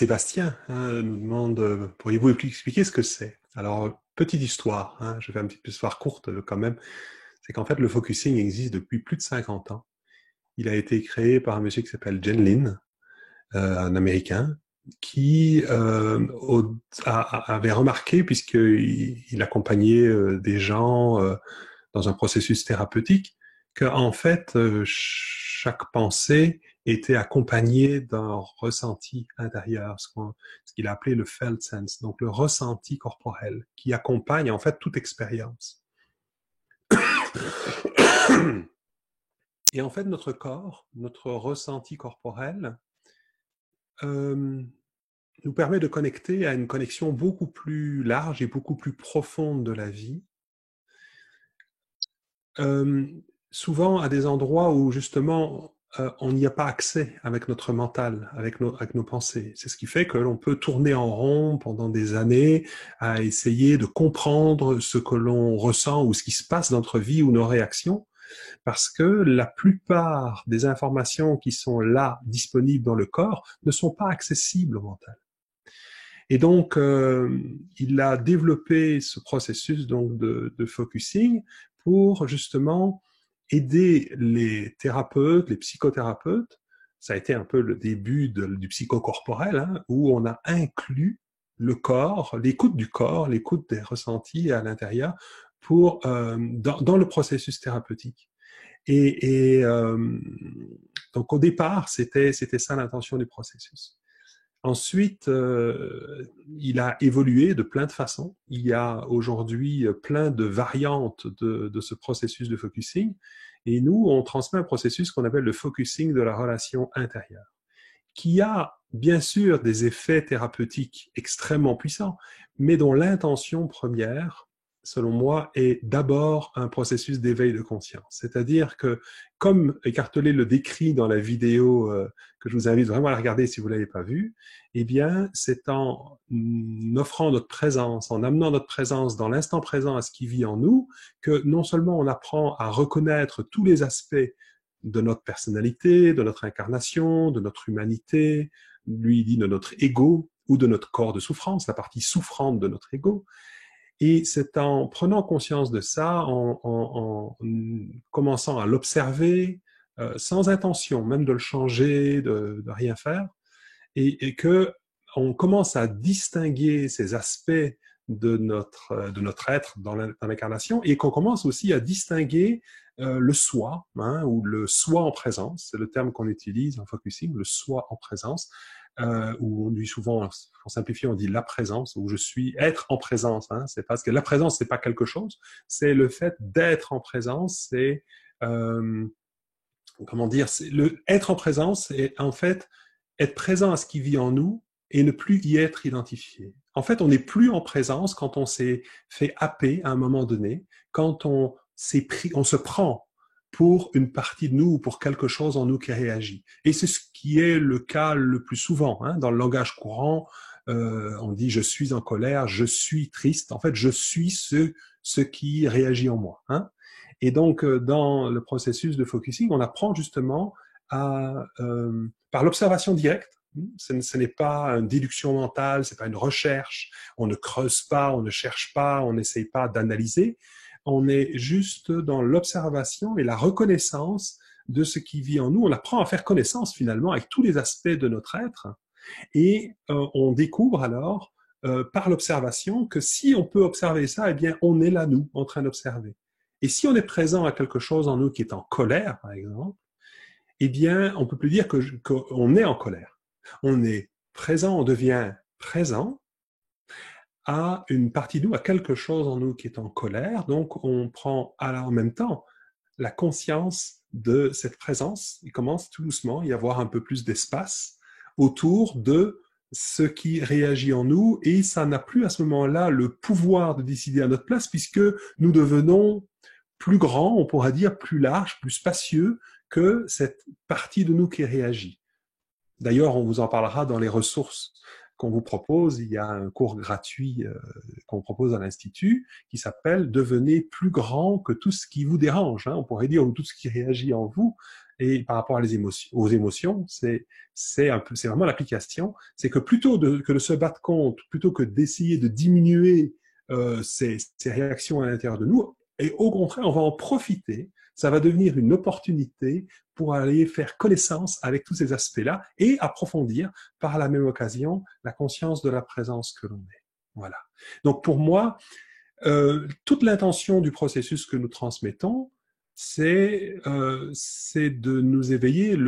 Sébastien nous demande, pourriez-vous expliquer ce que c'est? Alors, petite histoire, je fais une petite histoire courte quand même, c'est qu'en fait le focusing existe depuis plus de 50 ans. Il a été créé par un monsieur qui s'appelle Jen Lin, un Américain, qui avait remarqué, puisqu'il accompagnait des gens dans un processus thérapeutique, qu'en fait, chaque pensée était accompagnée d'un ressenti intérieur, ce qu'il a appelé le felt sense, donc le ressenti corporel, qui accompagne en fait toute expérience. Et en fait, notre corps, notre ressenti corporel, euh, nous permet de connecter à une connexion beaucoup plus large et beaucoup plus profonde de la vie, euh, souvent à des endroits où justement on n'y a pas accès avec notre mental, avec nos pensées. C'est ce qui fait que l'on peut tourner en rond pendant des années à essayer de comprendre ce que l'on ressent ou ce qui se passe dans notre vie ou nos réactions, parce que la plupart des informations qui sont là, disponibles dans le corps, ne sont pas accessibles au mental. Et donc, il a développé ce processus donc de focusing pour justement aider les thérapeutes, les psychothérapeutes. Ça a été un peu le début du psychocorporel, où on a inclus le corps, l'écoute du corps, l'écoute des ressentis à l'intérieur pour dans le processus thérapeutique. Donc au départ, c'était ça l'intention du processus. Ensuite, il a évolué de plein de façons. Il y a aujourd'hui plein de variantes de ce processus de focusing. Et nous, on transmet un processus qu'on appelle le focusing de la relation intérieure, qui a bien sûr des effets thérapeutiques extrêmement puissants, mais dont l'intention première, selon moi, est d'abord un processus d'éveil de conscience. C'est-à-dire que, comme Eckhart le décrit dans la vidéo que je vous invite vraiment à la regarder si vous ne l'avez pas vue, eh bien, c'est en offrant notre présence, en amenant notre présence dans l'instant présent à ce qui vit en nous, que non seulement on apprend à reconnaître tous les aspects de notre personnalité, de notre incarnation, de notre humanité, lui il dit de notre ego ou de notre corps de souffrance, la partie souffrante de notre ego. Et c'est en prenant conscience de ça, en commençant à l'observer, sans intention même de le changer, de rien faire, et que on commence à distinguer ces aspects de notre être dans l'incarnation, et qu'on commence aussi à distinguer le soi, ou le soi en présence, c'est le terme qu'on utilise en focusing, le soi en présence, où on dit souvent, en simplifiant, on dit la présence, où je suis, être en présence, c'est parce que la présence, c'est pas quelque chose, c'est le fait d'être en présence, c'est, comment dire, c'est être en présence, c'est en fait être présent à ce qui vit en nous et ne plus y être identifié. En fait, on n'est plus en présence quand on s'est fait happer à un moment donné, quand on se prend pour une partie de nous ou pour quelque chose en nous qui réagit. Et c'est ce qui est le cas le plus souvent. Dans le langage courant, on dit « je suis en colère »,« je suis triste ». En fait, je suis ce qui réagit en moi. Et donc, dans le processus de focusing, on apprend justement par l'observation directe. Ce n'est pas une déduction mentale, c'est pas une recherche. On ne creuse pas, on ne cherche pas, on n'essaye pas d'analyser. On est juste dans l'observation et la reconnaissance de ce qui vit en nous. On apprend à faire connaissance finalement avec tous les aspects de notre être. Et on découvre alors, par l'observation, que si on peut observer ça, eh bien, on est là, nous, en train d'observer. Et si on est présent à quelque chose en nous qui est en colère, par exemple, eh bien, on ne peut plus dire qu'on est en colère. On est présent, on devient présent à une partie de nous, à quelque chose en nous qui est en colère. Donc, on prend en même temps la conscience de cette présence. Il commence tout doucement à y avoir un peu plus d'espace autour de ce qui réagit en nous, et ça n'a plus à ce moment-là le pouvoir de décider à notre place, puisque nous devenons plus grands, on pourra dire plus larges, plus spacieux que cette partie de nous qui réagit. D'ailleurs, on vous en parlera dans les ressources qu'on vous propose, il y a un cours gratuit qu'on propose à l'Institut qui s'appelle « Devenez plus grand que tout ce qui vous dérange ». On pourrait dire tout ce qui réagit en vous. Et par rapport aux émotions, c'est vraiment l'application. C'est que plutôt que de se battre contre, plutôt que d'essayer de diminuer ces réactions à l'intérieur de nous, et au contraire, on va en profiter. Ça va devenir une opportunité pour aller faire connaissance avec tous ces aspects-là et approfondir par la même occasion la conscience de la présence que l'on est. Voilà. Donc pour moi, toute l'intention du processus que nous transmettons, c'est de nous éveiller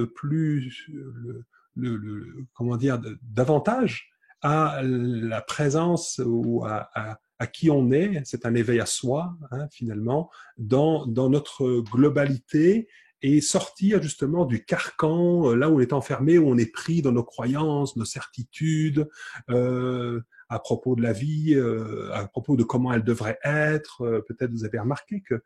comment dire, davantage à la présence ou à qui on est. C'est un éveil à soi, finalement, dans notre globalité et sortir justement du carcan, là où on est enfermé, où on est pris dans nos croyances, nos certitudes, à propos de la vie, à propos de comment elle devrait être. Peut-être vous avez remarqué que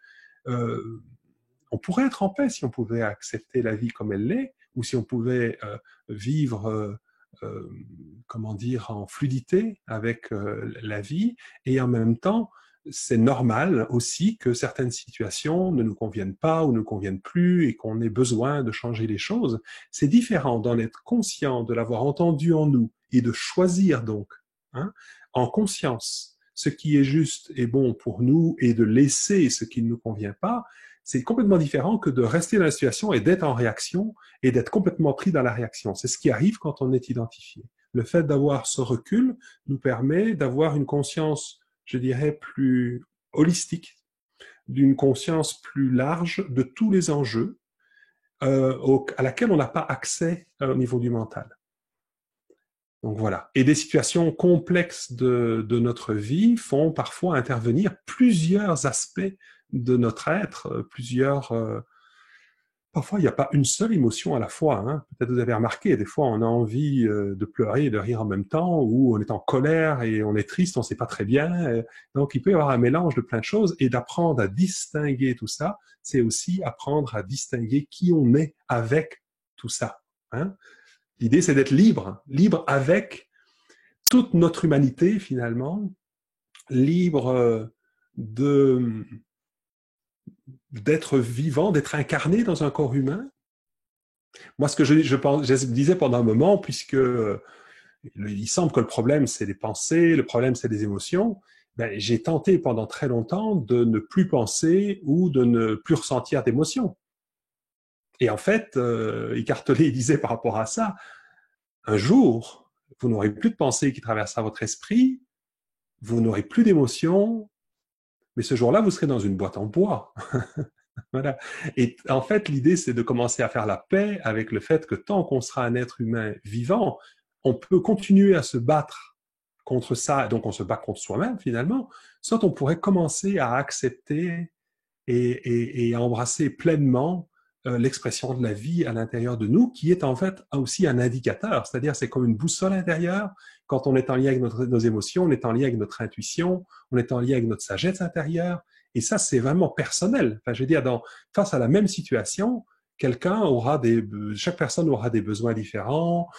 on pourrait être en paix si on pouvait accepter la vie comme elle l'est, ou si on pouvait vivre, comment dire, en fluidité avec la vie, et en même temps, c'est normal aussi que certaines situations ne nous conviennent pas ou ne nous conviennent plus et qu'on ait besoin de changer les choses. C'est différent d'en être conscient, de l'avoir entendu en nous et de choisir donc, en conscience, ce qui est juste et bon pour nous et de laisser ce qui ne nous convient pas. C'est complètement différent que de rester dans la situation et d'être en réaction et d'être complètement pris dans la réaction. C'est ce qui arrive quand on est identifié. Le fait d'avoir ce recul nous permet d'avoir une conscience, je dirais, plus holistique, d'une conscience plus large de tous les enjeux à laquelle on n'a pas accès au niveau du mental. Donc voilà. Et des situations complexes de notre vie font parfois intervenir plusieurs aspects de notre être, Parfois, il n'y a pas une seule émotion à la fois. Peut-être vous avez remarqué, des fois, on a envie de pleurer et de rire en même temps, ou on est en colère et on est triste, on ne sait pas très bien. Donc, il peut y avoir un mélange de plein de choses, et d'apprendre à distinguer tout ça, c'est aussi apprendre à distinguer qui on est avec tout ça. L'idée, c'est d'être libre, libre avec toute notre humanité, finalement, libre d'être vivant, d'être incarné dans un corps humain. Moi, ce que je disais pendant un moment, puisque il semble que le problème, c'est les pensées, le problème, c'est les émotions, j'ai tenté pendant très longtemps de ne plus penser ou de ne plus ressentir d'émotions. Et en fait, Eckhart Tolle disait par rapport à ça, un jour, vous n'aurez plus de pensée qui traversera votre esprit, vous n'aurez plus d'émotions, mais ce jour-là, vous serez dans une boîte en bois. Voilà. Et en fait, l'idée, c'est de commencer à faire la paix avec le fait que tant qu'on sera un être humain vivant, on peut continuer à se battre contre ça, donc on se bat contre soi-même finalement, soit on pourrait commencer à accepter et à embrasser pleinement l'expression de la vie à l'intérieur de nous, qui est en fait aussi un indicateur, c'est-à-dire c'est comme une boussole intérieure. Quand on est en lien avec nos émotions, on est en lien avec notre intuition, on est en lien avec notre sagesse intérieure, et ça c'est vraiment personnel. Enfin, je veux dire, face à la même situation, chaque personne aura des besoins différents,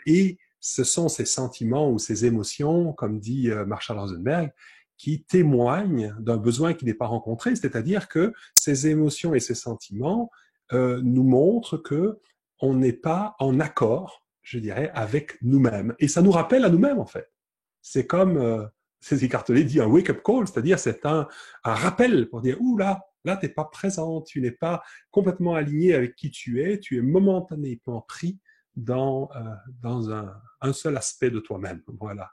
et ce sont ces sentiments ou ces émotions, comme dit Marshall Rosenberg, qui témoignent d'un besoin qui n'est pas rencontré, c'est-à-dire que ces émotions et ces sentiments nous montrent que on n'est pas en accord, je dirais, avec nous-mêmes. Et ça nous rappelle à nous-mêmes, en fait. C'est comme, c'est Eckhart Tolle dit, un wake-up call, c'est-à-dire c'est un rappel pour dire, ouh là, tu n'es pas présent, tu n'es pas complètement aligné avec qui tu es momentanément pris dans un seul aspect de toi-même. Voilà.